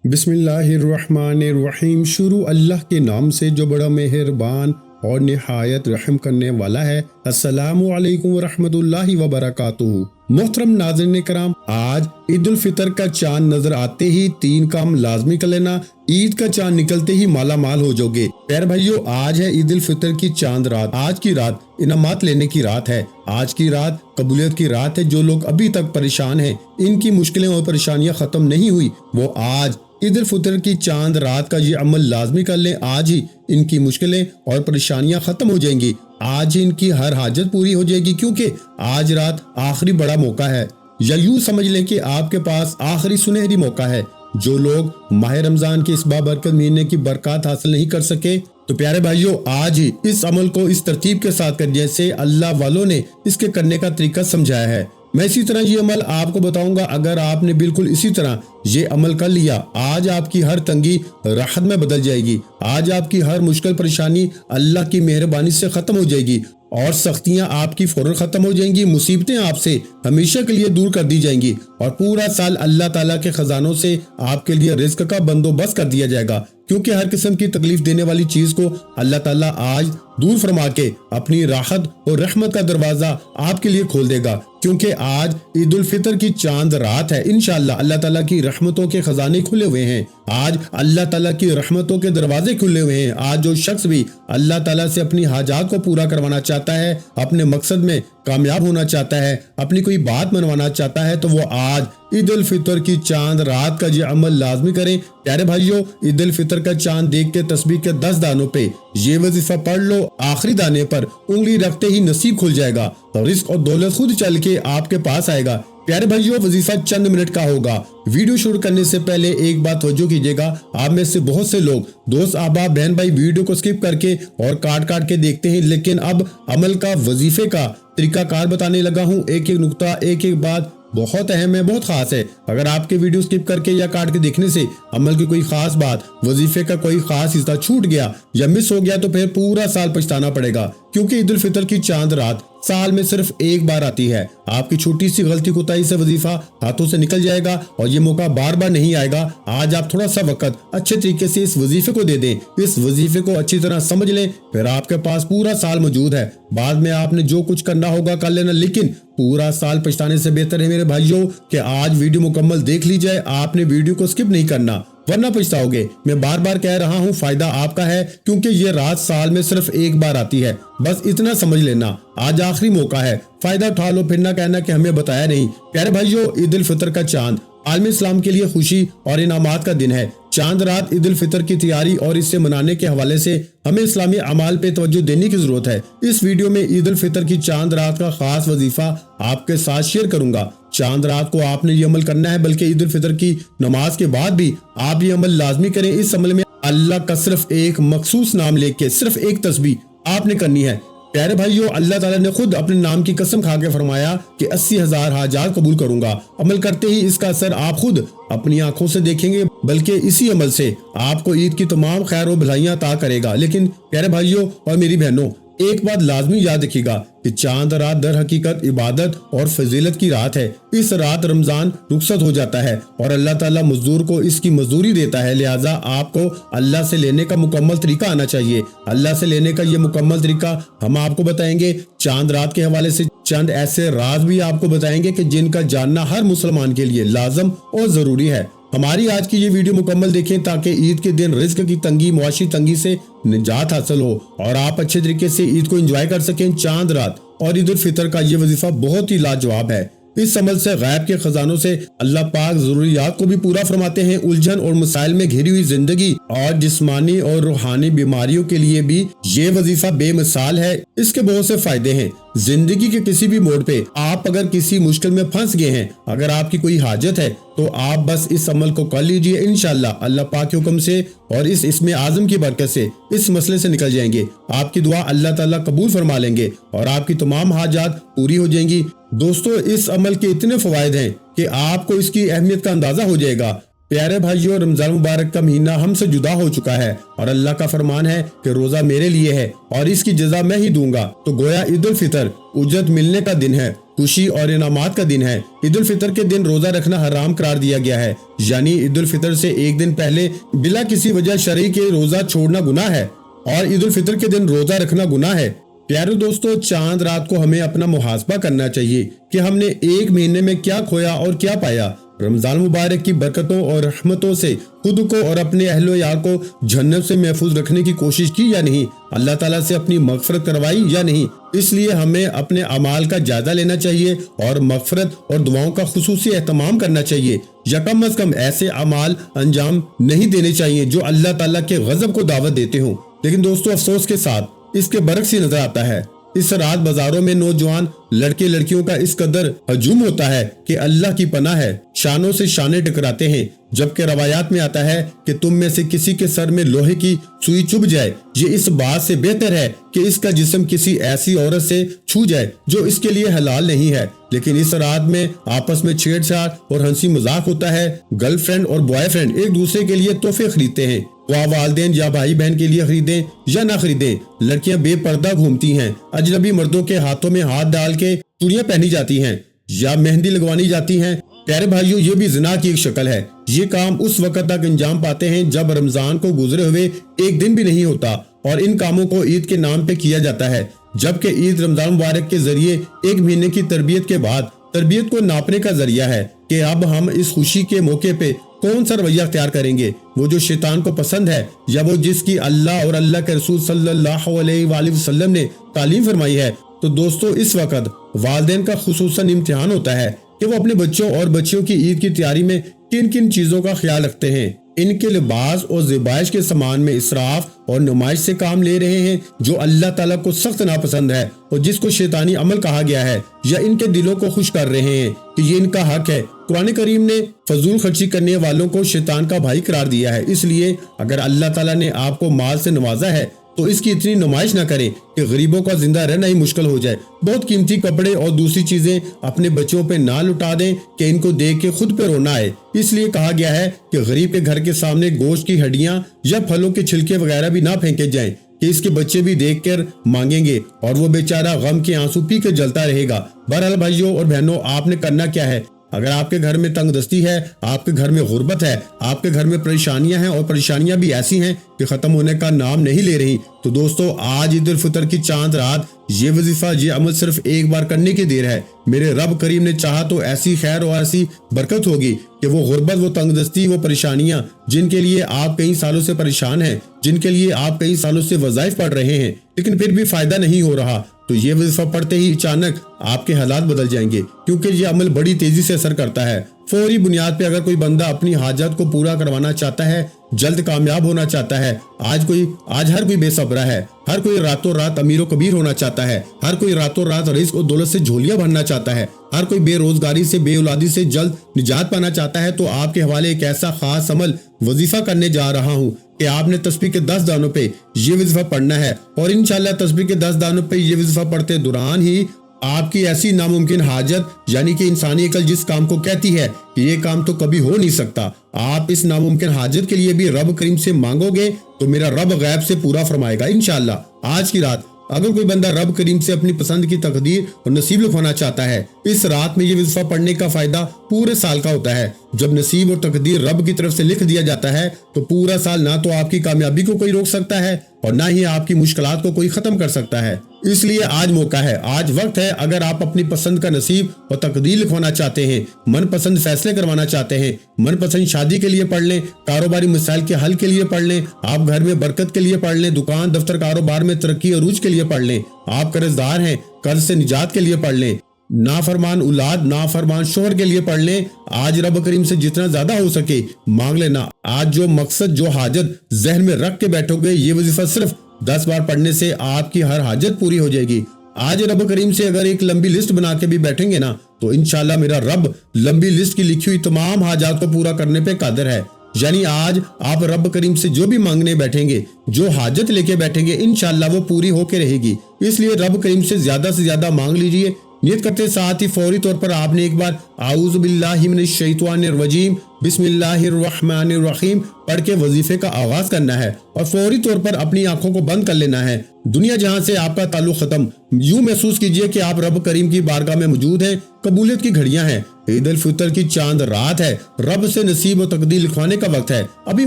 बिस्मिल्लाहिर्रहमानिर्रहीम। शुरू अल्लाह के नाम से जो बड़ा मेहरबान और निहायत रहम करने वाला है। अस्सलामु अलैकुम वरहमतुल्लाहि वबरकातुहू। मोहतरम नाज़रीन कराम, आज ईद उल फितर का चांद नजर आते ही 3 काम लाजमी कर लेना। ईद का चांद निकलते ही माला माल हो जाओगे। प्यारे भाइयों, आज है ईद उल फितर की चांद रात। आज की रात इनामात लेने की रात है। आज की रात कबूलियत की रात है। जो लोग अभी तक परेशान हैं, इनकी मुश्किलें और परेशानियां खत्म नहीं हुई, वो आज ईद उल फितर की चांद रात का ये अमल लाजमी कर लें। आज ही इनकी मुश्किलें और परेशानियां खत्म हो जाएंगी। आज ही इनकी हर हाजत पूरी हो जाएगी, क्योंकि आज रात आखिरी बड़ा मौका है, या यूं समझ लें कि आपके पास आखिरी सुनहरी मौका है। जो लोग माह रमजान के इस बाबरकत महीने की बरकत हासिल नहीं कर सके, तो प्यारे भाइयों, आज ही इस अमल को इस तरतीब के साथ कर, जैसे अल्लाह वालों ने इसके करने का तरीका समझाया है। मैं इसी तरह ये अमल आपको बताऊंगा। अगर आपने बिल्कुल इसी तरह ये अमल कर लिया, आज आपकी हर तंगी राहत में बदल जाएगी। आज आपकी हर मुश्किल परेशानी अल्लाह की मेहरबानी से खत्म हो जाएगी और सख्तियां आपकी फौरन खत्म हो जाएंगी। मुसीबतें आपसे हमेशा के लिए दूर कर दी जाएंगी और पूरा साल अल्लाह ताला के खजानों से आपके लिए रिज्क का बंदोबस्त कर दिया जाएगा, क्योंकि हर किस्म की तकलीफ देने वाली चीज को अल्लाह ताला आज दूर फरमा के अपनी राहत और रहमत का दरवाजा आपके लिए खोल देगा। क्योंकि आज ईद उल फितर की चांद रात है। इंशाअल्लाह अल्लाह ताला की रहमतों के खजाने खुले हुए हैं। आज अल्लाह ताला की रहमतों के दरवाजे खुले हुए हैं। आज जो शख्स भी अल्लाह ताला से अपनी हाजात को पूरा करवाना चाहता है, अपने मकसद में कामयाब होना चाहता है, अपनी कोई बात मनवाना चाहता है, तो वो आज ईद उल फितर की चांद रात का ये अमल लाजमी करें। प्यारे भाइयों, ईद उल फितर का चांद देख के तस्बीह के 10 दानों पे ये वजीफा पढ़ लो। आखिरी दाने पर उंगली रखते ही नसीब खुल जाएगा और रिस्क और दौलत खुद चल के आपके पास आएगा। प्यारे भाइयों, वजीफा चंद मिनट का होगा। वीडियो शुरू करने से पहले एक बात तवज्जो कीजिएगा। आप में से बहुत से लोग, दोस्त, अहबाब, बहन भाई वीडियो को स्किप करके और काट के देखते हैं, लेकिन अब अमल का, वजीफे का तरीकाकार बताने लगा हूँ। एक एक नुक्ता, एक एक बात बहुत अहम है, बहुत खास है। अगर आपके वीडियो स्किप करके या काट के देखने से अमल की कोई खास बात, वजीफे का कोई खास हिस्सा छूट गया या मिस हो गया, तो फिर पूरा साल पछताना पड़ेगा। क्योंकि ईद उल फितर की चांद रात साल में सिर्फ एक बार आती है। आपकी छोटी सी गलती कोताही से वजीफा हाथों से निकल जाएगा और ये मौका बार बार नहीं आएगा। आज आप थोड़ा सा वक्त अच्छे तरीके से इस वजीफे को दे दें, इस वजीफे को अच्छी तरह समझ लें, फिर आपके पास पूरा साल मौजूद है। बाद में आपने जो कुछ करना होगा कर लेना, लेकिन पूरा साल पछताने से बेहतर है मेरे भाइयों कि आज वीडियो मुकम्मल देख ली जाए। आपने वीडियो को स्किप नहीं करना, वरना पछताओगे। मैं बार बार कह रहा हूँ, फायदा आपका है, क्योंकि ये रात साल में सिर्फ एक बार आती है। बस इतना समझ लेना, आज आखिरी मौका है, फायदा उठा लो, फिर ना कहना कि हमें बताया नहीं। प्यारे भाइयों, ईद उल फितर का चांद आलम इस्लाम के लिए खुशी और इनामात का दिन है। चांद रात ईद उल फितर की तैयारी और इसे मनाने के हवाले से हमें इस्लामी अमाल पे तवज्जो देने की जरूरत है। इस वीडियो में ईद उल फितर की चांद रात का खास वजीफा आपके साथ शेयर करूंगा। चांद रात को आपने ये अमल करना है, बल्कि ईद उल फितर की नमाज के बाद भी आप ये अमल लाजमी करें। इस अमल में अल्लाह का सिर्फ एक मखसूस नाम लेके सिर्फ एक तस्बीह आपने करनी है। प्यारे भाइयों, अल्लाह ताला ने खुद अपने नाम की कसम खा के फरमाया कि 80,000 हाजात कबूल करूंगा। अमल करते ही इसका असर आप खुद अपनी आंखों से देखेंगे, बल्कि इसी अमल से आपको ईद की तमाम खैर और भलाइयां अता करेगा। लेकिन प्यारे भाइयों और मेरी बहनों, एक बात लाजमी याद रखिएगा कि चांद रात दर हकीकत इबादत और फजीलत की रात है। इस रात रमजान रुखसत हो जाता है और अल्लाह ताला मजदूर को इसकी मजदूरी देता है। लिहाजा आपको अल्लाह से लेने का मुकम्मल तरीका आना चाहिए। अल्लाह से लेने का ये मुकम्मल तरीका हम आपको बताएंगे। चांद रात के हवाले से चंद ऐसे राज भी आपको बताएंगे कि जिनका जानना हर मुसलमान के लिए लाजम और जरूरी है। हमारी आज की ये वीडियो मुकम्मल देखें ताकि ईद के दिन रिज्क की तंगी, मुआशी तंगी से निजात हासिल हो और आप अच्छे तरीके से ईद को एंजॉय कर सकें। चांद रात और ईद उल फितर का ये वजीफा बहुत ही लाजवाब है। इस अमल से गैब के खजानों से अल्लाह पाक जरूरियात को भी पूरा फरमाते हैं। उलझन और मसाइल में घिरी हुई जिंदगी और जिस्मानी और रूहानी बीमारियों के लिए भी ये वजीफा बेमिसाल है। इसके बहुत से फायदे हैं। जिंदगी के किसी भी मोड़ पे आप अगर किसी मुश्किल में फंस गए हैं, अगर आपकी कोई हाजत है, तो आप बस इस अमल को कर लीजिए। इंशाअल्लाह अल्लाह पाक के हुक्म से और इस इसमें आजम की बरकत से इस मसले से निकल जाएंगे। आपकी दुआ अल्लाह ताला कबूल फरमा लेंगे और आपकी तमाम हाजात पूरी हो जाएंगी। दोस्तों, इस अमल के इतने फवायद हैं कि आपको इसकी अहमियत का अंदाजा हो जाएगा। प्यारे भाइयों, रमजान मुबारक का महीना हमसे जुदा हो चुका है और अल्लाह का फरमान है कि रोजा मेरे लिए है और इसकी जजा मैं ही दूंगा। तो गोया ईद उल फितर उजरत मिलने का दिन है خوشی اور انعامات کا دن ہے۔ عید الفطر کے دن روزہ رکھنا حرام قرار دیا گیا ہے، یعنی عید الفطر سے ایک دن پہلے بلا کسی وجہ شرعی کے روزہ چھوڑنا گناہ ہے اور عید الفطر کے دن روزہ رکھنا گناہ ہے۔ پیارے دوستو، چاند رات کو ہمیں اپنا محاسبہ کرنا چاہیے کہ ہم نے ایک مہینے میں کیا کھویا اور کیا پایا۔ رمضان مبارک کی برکتوں اور رحمتوں سے خود کو اور اپنے اہل و عیال کو جہنم سے محفوظ رکھنے کی کوشش کی یا نہیں؟ اللہ تعالیٰ سے اپنی مغفرت کروائی یا نہیں؟ اس لیے ہمیں اپنے اعمال کا جائزہ لینا چاہیے اور مغفرت اور دعاؤں کا خصوصی اہتمام کرنا چاہیے، یا کم از کم ایسے اعمال انجام نہیں دینے چاہیے جو اللہ تعالیٰ کے غضب کو دعوت دیتے ہوں۔ لیکن دوستو، افسوس کے ساتھ اس کے برعکس ہی نظر آتا ہے۔ اس رات بازاروں میں نوجوان لڑکے لڑکیوں کا اس قدر ہجوم ہوتا ہے کہ اللہ کی پناہ ہے، شانوں سے شانے ٹکراتے ہیں، جبکہ روایات میں آتا ہے کہ تم میں سے کسی کے سر میں لوہے کی سوئی چبھ جائے، یہ اس بات سے بہتر ہے کہ اس کا جسم کسی ایسی عورت سے چھو جائے جو اس کے لیے حلال نہیں ہے۔ لیکن اس رات میں آپس میں چھیڑ چھاڑ اور ہنسی مذاق ہوتا ہے۔ گرل فرینڈ اور بوائے فرینڈ ایک دوسرے کے لیے تحفے خریدتے ہیں، وہ والدین یا بھائی بہن کے لیے خریدیں یا نہ خریدیں۔ لڑکیاں بے پردہ گھومتی ہیں، اجنبی مردوں کے ہاتھوں میں ہاتھ ڈال کے چوڑیاں پہنی جاتی ہیں یا مہندی لگوانی جاتی ہیں۔ پیارے بھائیوں، یہ بھی زنا کی ایک شکل ہے۔ یہ کام اس وقت تک انجام پاتے ہیں جب رمضان کو گزرے ہوئے ایک دن بھی نہیں ہوتا، اور ان کاموں کو عید کے نام پہ کیا جاتا ہے، جبکہ عید رمضان مبارک کے ذریعے ایک مہینے کی تربیت کے بعد تربیت کو ناپنے کا ذریعہ ہے کہ اب ہم اس خوشی کے موقع پہ کون سا رویہ اختیار کریں گے، وہ جو شیطان کو پسند ہے یا وہ جس کی اللہ اور اللہ کے رسول صلی اللہ علیہ وآلہ وسلم نے تعلیم فرمائی ہے۔ تو دوستو، اس وقت والدین کا خصوصاً امتحان ہوتا ہے کہ وہ اپنے بچوں اور بچیوں کی عید کی تیاری میں کن کن چیزوں کا خیال رکھتے ہیں۔ ان کے لباس اور زیبائش کے سامان میں اسراف اور نمائش سے کام لے رہے ہیں جو اللہ تعالیٰ کو سخت ناپسند ہے اور جس کو شیطانی عمل کہا گیا ہے، یا ان کے دلوں کو خوش کر رہے ہیں کہ یہ ان کا حق ہے۔ قرآن کریم نے فضول خرچی کرنے والوں کو شیطان کا بھائی قرار دیا ہے۔ اس لیے اگر اللہ تعالیٰ نے آپ کو مال سے نوازا ہے تو اس کی اتنی نمائش نہ کریں کہ غریبوں کا زندہ رہنا ہی مشکل ہو جائے۔ بہت قیمتی کپڑے اور دوسری چیزیں اپنے بچوں پہ نہ لٹا دیں کہ ان کو دیکھ کے خود پہ رونا آئے۔ اس لیے کہا گیا ہے کہ غریب کے گھر کے سامنے گوشت کی ہڈیاں یا پھلوں کے چھلکے وغیرہ بھی نہ پھینکے جائیں کہ اس کے بچے بھی دیکھ کر مانگیں گے اور وہ بیچارہ غم کے آنسو پی کے جلتا رہے گا۔ بہرحال بھائیوں اور بہنوں، آپ نے کرنا کیا ہے؟ اگر آپ کے گھر میں تنگ دستی ہے، آپ کے گھر میں غربت ہے، آپ کے گھر میں پریشانیاں ہیں اور پریشانیاں بھی ایسی ہیں کہ ختم ہونے کا نام نہیں لے رہی، تو دوستو، آج عید الفطر کی چاند رات یہ وظیفہ، یہ عمل صرف ایک بار کرنے کی دیر ہے۔ میرے رب کریم نے چاہا تو ایسی خیر اور ایسی برکت ہوگی کہ وہ غربت، وہ تنگ دستی، وہ پریشانیاں جن کے لیے آپ کئی سالوں سے پریشان ہیں، جن کے لیے آپ کئی سالوں سے وظائف پڑھ رہے ہیں لیکن پھر بھی فائدہ نہیں ہو رہا، تو یہ وظیفہ پڑھتے ہی اچانک آپ کے حالات بدل جائیں گے، کیونکہ یہ عمل بڑی تیزی سے اثر کرتا ہے۔ فوری بنیاد پہ اگر کوئی بندہ اپنی حاجت کو پورا کروانا چاہتا ہے، جلد کامیاب ہونا چاہتا ہے، آج ہر کوئی بے صبرا ہے، ہر کوئی راتوں رات امیر و کبیر ہونا چاہتا ہے، ہر کوئی راتوں رات رزق و دولت سے جھولیاں بھرنا چاہتا ہے، ہر کوئی بے روزگاری سے، بے اولادی سے جلد نجات پانا چاہتا ہے، تو آپ کے حوالے ایک ایسا خاص عمل وظیفہ کرنے جا رہا ہوں کہ آپ نے تسبیح کے 10 دانوں پہ یہ وظیفہ پڑھنا ہے، اور انشاءاللہ تسبیح کے 10 دانوں پہ یہ وظیفہ پڑھتے دوران ہی آپ کی ایسی ناممکن حاجت، یعنی کہ انسانی عقل جس کام کو کہتی ہے کہ یہ کام تو کبھی ہو نہیں سکتا، آپ اس ناممکن حاجت کے لیے بھی رب کریم سے مانگو گے تو میرا رب غیب سے پورا فرمائے گا انشاءاللہ۔ آج کی رات اگر کوئی بندہ رب کریم سے اپنی پسند کی تقدیر اور نصیب لکھوانا چاہتا ہے، اس رات میں یہ وظیفہ پڑھنے کا فائدہ پورے سال کا ہوتا ہے۔ جب نصیب اور تقدیر رب کی طرف سے لکھ دیا جاتا ہے تو پورا سال نہ تو آپ کی کامیابی کو کوئی روک سکتا ہے اور نہ ہی آپ کی مشکلات کو کوئی ختم کر سکتا ہے۔ اس لیے آج موقع ہے، آج وقت ہے۔ اگر آپ اپنی پسند کا نصیب اور تقدیر لکھوانا چاہتے ہیں، من پسند فیصلے کروانا چاہتے ہیں، من پسند شادی کے لیے پڑھ لیں، کاروباری مسائل کے حل کے لیے پڑھ لیں، آپ گھر میں برکت کے لیے پڑھ لیں، دکان دفتر کاروبار میں ترقی عروج کے لیے پڑھ لیں، آپ قرض دار ہیں، قرض سے نجات کے لیے پڑھ لیں، نافرمان اولاد، نافرمان شوہر کے لیے پڑھ لیں، آج رب کریم سے جتنا زیادہ ہو سکے مانگ لینا۔ آج جو مقصد، جو حاجت ذہن میں رکھ کے بیٹھو گے، یہ وظیفہ صرف 10 بار پڑھنے سے آپ کی ہر حاجت پوری ہو جائے گی۔ آج رب کریم سے اگر ایک لمبی لسٹ بنا کے بھی بیٹھیں گے نا تو انشاءاللہ میرا رب لمبی لسٹ کی لکھی ہوئی تمام حاجات کو پورا کرنے پہ قادر ہے۔ یعنی آج آپ رب کریم سے جو بھی مانگنے بیٹھیں گے، جو حاجت لے کے بیٹھیں گے، انشاءاللہ وہ پوری ہو کے رہے گی۔ اس لیے رب کریم سے زیادہ مانگ لیجئے، नियत करते साथ ही फौरी तौर पर आपने एक बार आऊज़ु बिल्लाहि मिनश शैतानिर रजीम बिस्मिल्लाहिर्रहमानिर्रहीम पढ़ के वजीफे का आगाज करना है और फौरी तौर पर अपनी आंखों को बंद कर लेना है। दुनिया जहां से आपका ताल्लुक खत्म, यूं महसूस कीजिए कि आप रब करीम की बारगाह में मौजूद हैं। कबूलियत की घड़ियां हैं, ईद उल फितर की चांद रात है, रब से नसीब और तकदीर लिखवाने का वक्त है। अभी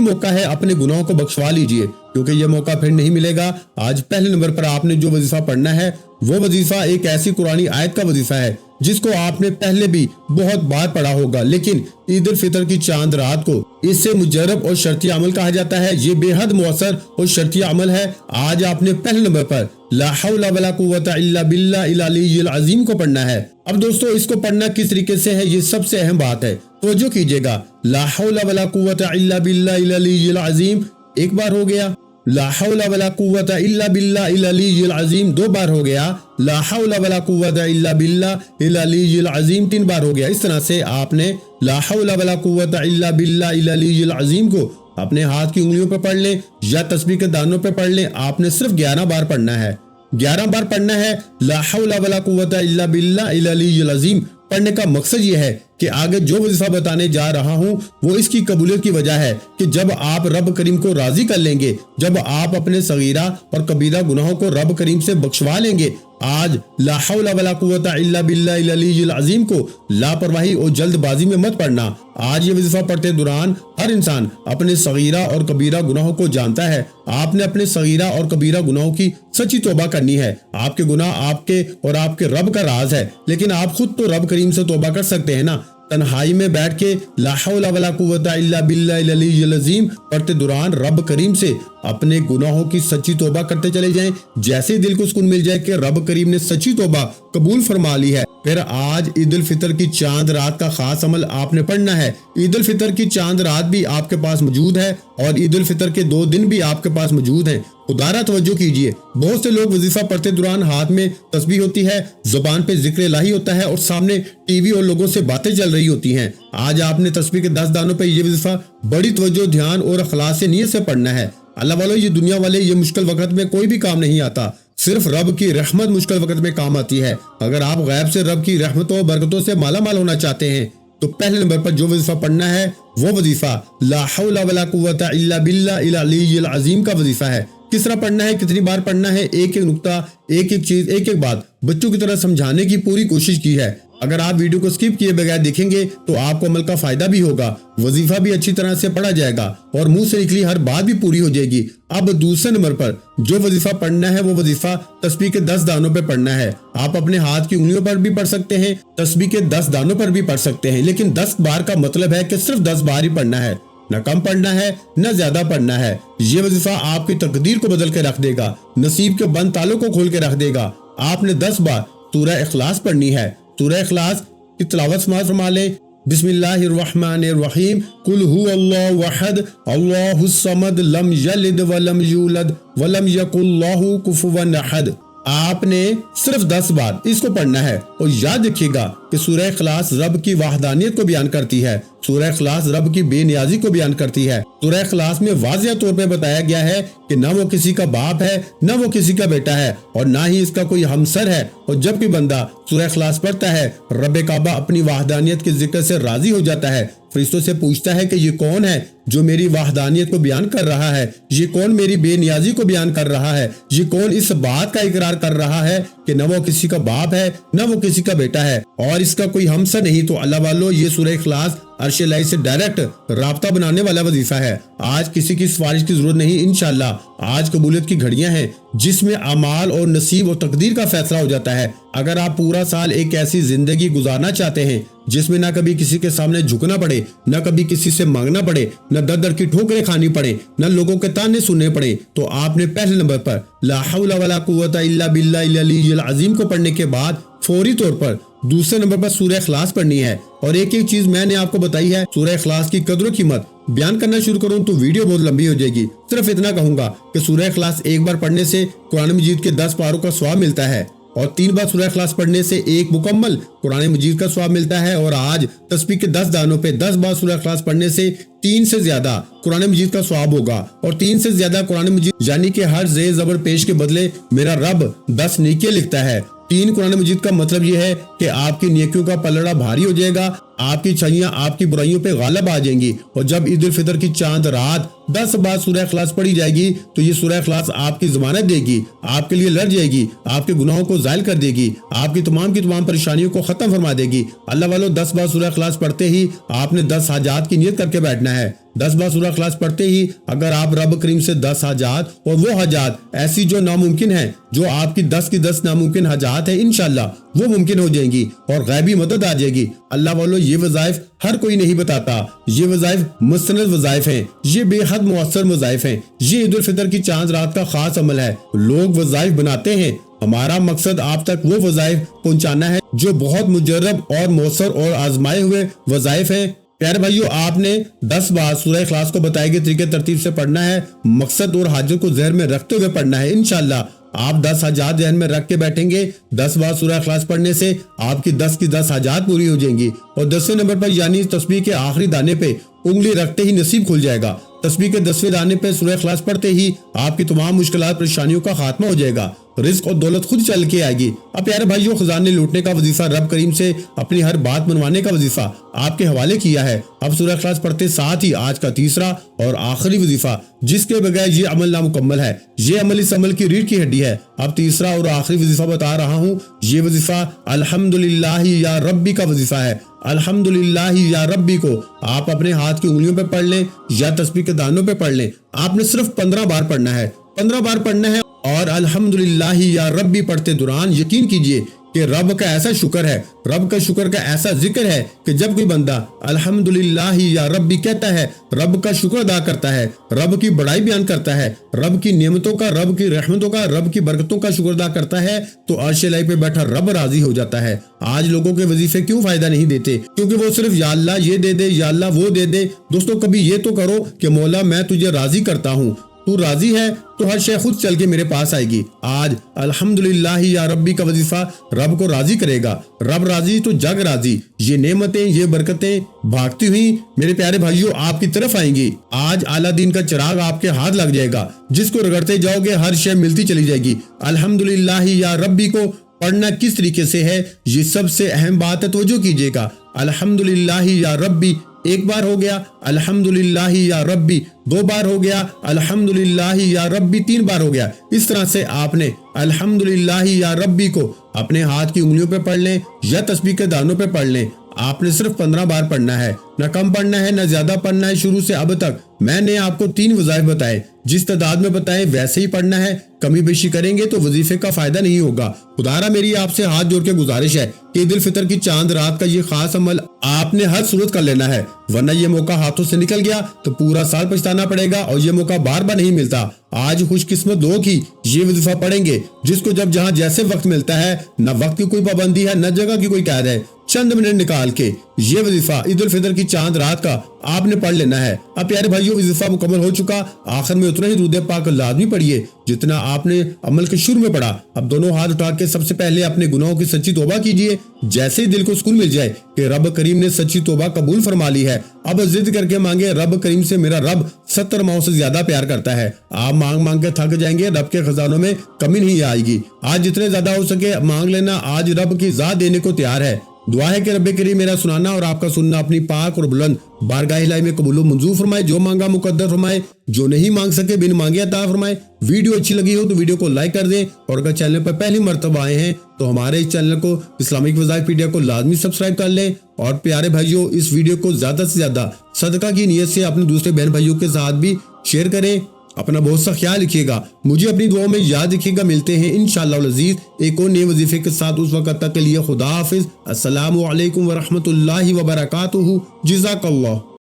मौका है, अपने गुनाहों को बख्शवा लीजिए क्योंकि यह मौका फिर नहीं मिलेगा। आज पहले नंबर पर आपने जो वजीफा पढ़ना है वो वजीफा एक ऐसी कुरानी आयत का वजीफा है जिसको आपने पहले भी बहुत बार पढ़ा होगा, लेकिन ईद उल फितर की चांद रात को इससे मुजरब और शर्ती अमल कहा जाता है। ये बेहद मुअस्सर और शर्ती अमल है। आज आपने पहले नंबर पर ला हौला वला कुव्वता इल्ला बिल्लाहिल अलिय्यिल अज़ीम को पढ़ना है। अब दोस्तों, इसको पढ़ना किस तरीके से है ये सबसे अहम बात है, तवज्जो कीजिएगा। ला हौला वला कुव्वता इल्ला बिल्लाहिल अलिय्यिल अज़ीम एक बार हो गया, ला हौला वला कुव्वता इल्ला बिल्लाहिल अलिय्यिल अज़ीम दो बार हो गया, ला हौला वला कुव्वता इल्ला बिल्लाहिल अलिय्यिल अज़ीम तीन बार हो गया। इस तरह से आपने ला हौला वला कुव्वता इल्ला बिल्लाहिल अलिय्यिल अज़ीम को अपने हाथ की उंगलियों पर पढ़ लें या तस्बीह के दानों पर पढ़ लें। आपने सिर्फ 11 बार पढ़ना है, 11 बार पढ़ना है। ला हौला वला कुव्वता इल्ला बिल्लाहिल अलिय्यिल अज़ीम पढ़ने का मकसद ये है कि आगे जो वजीफा बताने जा रहा हूँ वो इसकी कबूलियत की वजह है कि जब आप रब करीम को राजी कर लेंगे, जब आप अपने सगीरा और कबीरा गुनाहों को रब करीम से बख्शवा लेंगे। आज ला हौला वला कुव्वता इल्ला बिल्लाहिल अलिय्यिल अज़ीम को लापरवाही और जल्दबाजी में मत पढ़ना। आज ये वजीफा पढ़ते दौरान हर इंसान अपने सगीरा और कबीरा गुनाहों को जानता है। आपने अपने सगीरा और कबीरा गुनाहों की सच्ची तौबा करनी है। आपके गुनाह आपके और आपके रब का राज है, लेकिन आप खुद तो रब करीम से तौबा कर सकते हैं ना। तन्हाई में बैठ के ला हौला वला कुव्वता इल्ला बिल्लाहिल अलिय्यिल अज़ीम पढ़ते दौरान रब करीम से अपने गुनाहों की सच्ची तौबा करते चले जाएं। जैसे दिल को सुकून मिल जाए कि रब करीम ने सच्ची तौबा कबूल फरमा ली है, फिर आज ईद उल फितर की चांद रात का खास अमल आपने पढ़ना है। ईद उल फितर की चांद रात भी आपके पास मौजूद है और ईद उल फितर के 2 दिन भी आपके पास मौजूद हैं। खुदारा तवज्जो कीजिए, बहुत से लोग वजीफा पढ़ते दौरान हाथ में तस्बीह होती है, जुबान पे जिक्र इलाही होता है और सामने टीवी और लोगों से बातें चल रही होती हैं। आज आपने तस्बीह के 10 दानों पे ये वजीफा बड़ी तवज्जो, ध्यान और अखलास से नियत से पढ़ना है। अल्लाह वालों, ये दुनिया वाले ये मुश्किल वक्त में कोई भी काम नहीं आता, सिर्फ रब की रहमत मुश्किल वक्त में काम आती है। अगर आप गैब से रब की रहमतों और बरकतों से माला माल होना चाहते हैं तो पहले नंबर पर जो वजीफा पढ़ना है वो वजीफा ला हौला वला कुव्वता इल्ला बिल्लाहिल अलिय्यिल अज़ीम का वजीफा है। किस तरह पढ़ना है, कितनी बार पढ़ना है, एक एक नुक्ता, एक एक चीज, एक एक बात बच्चों की तरह समझाने की पूरी कोशिश की है। अगर आप वीडियो को स्किप किए बगैर देखेंगे तो आपको अमल का फायदा भी होगा, वजीफा भी अच्छी तरह से पढ़ा जाएगा और मुंह से निकली हर बात भी पूरी हो जाएगी। अब दूसरे नंबर पर जो वजीफा पढ़ना है वो वजीफा तस्बीह के 10 दानों पे पढ़ना है। आप अपने हाथ की उंगलियों पर भी पढ़ सकते हैं, तस्बीह के 10 दानों पर भी पढ़ सकते हैं, लेकिन 10 बार का मतलब है कि सिर्फ 10 बार ही पढ़ना है, न कम पढ़ना है न ज्यादा पढ़ना है। ये वजीफा आपकी तकदीर को बदल के रख देगा, नसीब के बंद तालों को खोल के रख देगा। आपने 10 बार सूरह इखलास पढ़नी है। सूरह इखलास की तिलावत समाअत फरमा लें। बिस्मिल्लाहिर्रहमानिर्रहीम कुल हुवल्लाहु अहद अल्लाहुस समद लम यलिद वलम यूलद वलम यकुल लहू कुफुवन अहद। आपने सिर्फ 10 बार इसको पढ़ना है और याद रखिएगा कि सूरह इखलास रब की वहदानियत को बयान करती है, सूरह इखलास रब की बेनियाजी को बयान करती है। सूरह इखलास में वाज़िह तौर पे बताया गया है कि न वो किसी का बाप है, न वो किसी का बेटा है और ना ही इसका कोई हमसर है। और जब कोई बंदा सूरह इखलास पढ़ता है, रब काबा अपनी वहदानियत के जिक्र से राजी हो जाता है, फरिश्तों से पूछता है कि ये कौन है जो मेरी वहदानियत को बयान कर रहा है, ये कौन मेरी बेनियाजी को बयान कर रहा है, ये कौन इस बात का इकरार कर रहा है कि न वो किसी का बाप है न वो किसी का बेटा है और इसका कोई हमसर नहीं। तो अल्लाह वालों, ये सूरह इखलास अर्श इलाही से डायरेक्ट राब्ता बनाने वाला वजीफा है। आज किसी की सिफारिश की जरूरत नहीं, इंशाअल्लाह आज कबूलियत की घड़ियां हैं जिसमें अमाल और नसीब और तकदीर का फैसला हो जाता है। अगर आप पूरा साल एक ऐसी जिंदगी गुजारना चाहते हैं जिसमें ना कभी किसी के सामने झुकना पड़े, न कभी किसी से मांगना पड़े, न दर दर की ठोकरें खानी पड़े, न लोगों के ताने सुनने पड़े, तो आपने पहले नंबर पर ला हौला वला कुव्वता इल्ला बिल्लाहिल अलिय्यिल अज़ीम को पढ़ने के बाद फौरी तौर पर दूसरे नंबर पर सूरह इखलास पढ़नी है। और एक एक चीज मैंने आपको बताई है, सूरह इखलास की कदर कीमत बयान करना शुरू करूं तो वीडियो बहुत लंबी हो जाएगी। सिर्फ इतना कहूंगा कि सूरह इखलास एक बार पढ़ने से कुरान मजीद के 10 पारों का स्वाब मिलता है और 3 बार सूरह इखलास पढ़ने से एक मुकम्मल कुरान मजीद का स्वाब मिलता है। और आज तस्बीह के 10 दानों पे 10 बार सूरह इखलास पढ़ने से 3 से ज्यादा कुरान मजीद का स्वाब होगा और 3 से ज्यादा कुरान मजीद यानी कि हर जे जबर पेश के बदले मेरा रब 10 नेकियां लिखता है। 3 कुरान मजीद का मतलब ये है कि आपकी नेकियों का पलड़ा भारी हो जाएगा, आपकी अच्छाइयां आपकी बुराइयों पे गालिब आ जाएंगी। और जब ईद उल फितर की चांद रात 10 बार सूरह इखलास पढ़ी जाएगी तो ये सूरह इखलास आपकी जमानत देगी, आपके लिए लड़ जाएगी, आपके गुनाहों को जायल कर देगी, आपकी तमाम परेशानियों को खत्म फरमा देगी। अल्लाह वालों 10 बार सूरह इखलास पढ़ते ही आपने 10 हाजात की नियत करके बैठना है। 10 बार सूरह इखलास पढ़ते ही अगर आप रब करीम से 10 हाजात और वो हाजात ऐसी जो नामुमकिन है, जो आपकी 10 की 10 नामुमकिन हाजात है, इंशाल्लाह वो मुमकिन हो जाएंगी और गैबी मदद आ जाएगी। अल्लाह वालों ये वज़ाइफ हर कोई नहीं बताता, ये वज़ाइफ मुस्तनद वज़ाइफ हैं, ये बेहद मुअस्सर वज़ाइफ हैं। ये ईद उल फितर की चांद रात का खास अमल है। लोग वज़ाइफ बनाते हैं, हमारा मकसद आप तक वो वज़ाइफ पहुंचाना है जो बहुत मुजर्रब और मौसर और आजमाए हुए वज़ाइफ हैं। प्यारे भाइयों, आपने 10 बार सूरह इखलास को बताए गए तरीके तरतीब से पढ़ना है, मकसद और हाजत को ज़हन में रखते हुए पढ़ना है। इंशाल्लाह आप 10 हाजात ध्यान में रख के बैठेंगे, 10 बार सूरह इखलास पढ़ने से आपकी 10 की 10 हाजात पूरी हो जाएंगी। और 10वें नंबर पर यानी तस्बीह के आखिरी दाने पे उंगली रखते ही नसीब खुल जाएगा। तस्बीह के 10वें दाने पे सूरह इखलास पढ़ते ही आपकी तमाम मुश्किलात परेशानियों का खात्मा हो जाएगा, रिस्क और दौलत खुद चल के आएगी। अब प्यारे भाइयों, खजाने लूटने का वजीफा, रब करीम से अपनी हर बात मनवाने का वजीफा आपके हवाले किया है। अब सूरह इखलास पढ़ते साथ ही आज का तीसरा और आखिरी वजीफा, जिसके बगैर ये अमल नामुकम्मल है, ये अमल इस अमल की रीढ़ की हड्डी है। अब तीसरा और आखिरी वजीफा बता रहा हूँ। ये वजीफा अल्हम्दुलिल्लाह या रब्बी का वजीफा है। अल्हम्दुलिल्लाह या रब्बी को आप अपने हाथ की उंगलियों पे पढ़ लें या तस्बीह के दानों पे पढ़ लें। आपने सिर्फ 15 बार पढ़ना है, 15 बार पढ़ना है। और अल्हम्दुलिल्लाह या रब्बी पढ़ते दौरान यकीन कीजिए कि रब का ऐसा शुक्र है, रब का शुक्र का ऐसा जिक्र है कि जब कोई बंदा अल्हम्दुलिल्लाह या रब्बी कहता है, रब का शुक्र अदा करता है, रब की बड़ाई बयान करता है, रब की नेमतों का, रब की रहमतों का, रब की बरकतों का शुक्र अदा करता है, तो अर्श इलाही पे बैठा रब राजी हो जाता है। आज लोगों के वजीफे क्यों फायदा नहीं देते? क्योंकि वो सिर्फ या अल्लाह ये दे दे, या अल्लाह वो दे दे। दोस्तों, कभी ये तो करो कि मौला मैं तुझे राजी करता हूँ, तू राजी है तो हर शय खुद चल के मेरे पास आएगी। आज अल्हम्दुलिल्लाह या रब्बी का वजीफा रब को राजी करेगा। रब राजी तो जग राजी। ये नेमतें, ये बरकतें भागती हुई मेरे प्यारे भाइयों आपकी तरफ आएंगी। आज अलादीन का चिराग आपके हाथ लग जाएगा, जिसको रगड़ते जाओगे हर शय मिलती चली जाएगी। अल्हम्दुलिल्लाह या रब्बी को पढ़ना किस तरीके से है, ये सबसे अहम बात है, तवज्जो कीजिएगा। अल्हम्दुलिल्लाह या रब्बी एक बार हो गया, अल्हम्दुलिल्लाह या रब्बी 2 बार हो गया, अल्हम्दुलिल्लाह या रब्बी 3 बार हो गया। इस तरह से आपने अल्हम्दुलिल्लाह या रब्बी को अपने हाथ की उंगलियों पे पढ़ लें या तस्बीह के दानों पे पढ़ लें। आपने सिर्फ 15 बार पढ़ना है, न कम पढ़ना है न ज्यादा पढ़ना है। शुरू से अब तक मैंने आपको 3 वज़ाइफ बताए, जिस तादाद में बताए वैसे ही पढ़ना है। कमी बेशी करेंगे तो वजीफे का फायदा नहीं होगा। खुदारा मेरी आपसे हाथ जोड़ के गुजारिश है कि ईद उल फितर की चांद रात का ये खास अमल आपने हर सूरत कर लेना है, वरना ये मौका हाथों से निकल गया तो पूरा साल पछताना पड़ेगा और ये मौका बार बार नहीं मिलता। आज खुशकिस्मत लोग ही ये वजीफा पढ़ेंगे जिसको जब जहाँ जैसे वक्त मिलता है, न वक्त की कोई पाबंदी है न जगह की कोई कैद है। चंद मिनट निकाल के ये वजीफा ईद उल फितर की चांद रात का आपने पढ़ लेना है। अब प्यारे भाइयों, वजीफा मुकम्मल हो चुका। आखिर में उतना ही दुरूद पाक लाजमी पढ़िए जितना आपने अमल के शुरू में पढ़ा। अब दोनों हाथ उठा के सबसे पहले अपने गुनाहों की सच्ची तौबा कीजिए। जैसे ही दिल को सुकून मिल जाए कि रब करीम ने सच्ची तौबा कबूल फरमा ली है, अब जिद करके मांगे, रब करीम से मेरा रब 70 माओं से ज्यादा प्यार करता है। आप मांग मांग के थक जाएंगे, रब के खजानों में कमी नहीं आएगी। आज जितने ज्यादा हो सके मांग लेना, आज रब की ज़ात देने को तैयार है। दुआ है कि रब करीम मेरा सुनाना और आपका सुनना अपनी पाक और बुलंद बारगाह इलाही में कबूल मंजूर फरमाए। जो मांगा मुकद्दर फरमाए, जो नहीं मांग सके बिन मांगे अता फरमाए। वीडियो अच्छी लगी हो तो वीडियो को लाइक कर दें और अगर चैनल पर पहली मर्तबा आए हैं तो हमारे इस चैनल को इस्लामिक वज़ाइफ पीडिया को लाजमी सब्सक्राइब कर लें। और प्यारे भाइयों, इस वीडियो को ज्यादा से ज्यादा सदका की नीयत से अपने दूसरे बहन भाइयों के साथ भी शेयर करें। अपना बहुत सा ख्याल रखिएगा, मुझे अपनी दुआओं में याद रखिएगा। मिलते हैं इंशाअल्लाह अज़ीज़ एक और नए वजीफे के साथ। उस वक्त तक के लिए खुदा हाफिज़। अस्सलामु अलैकुम व रहमतुल्लाहि व बरकातुहू। जज़ाकल्लाह।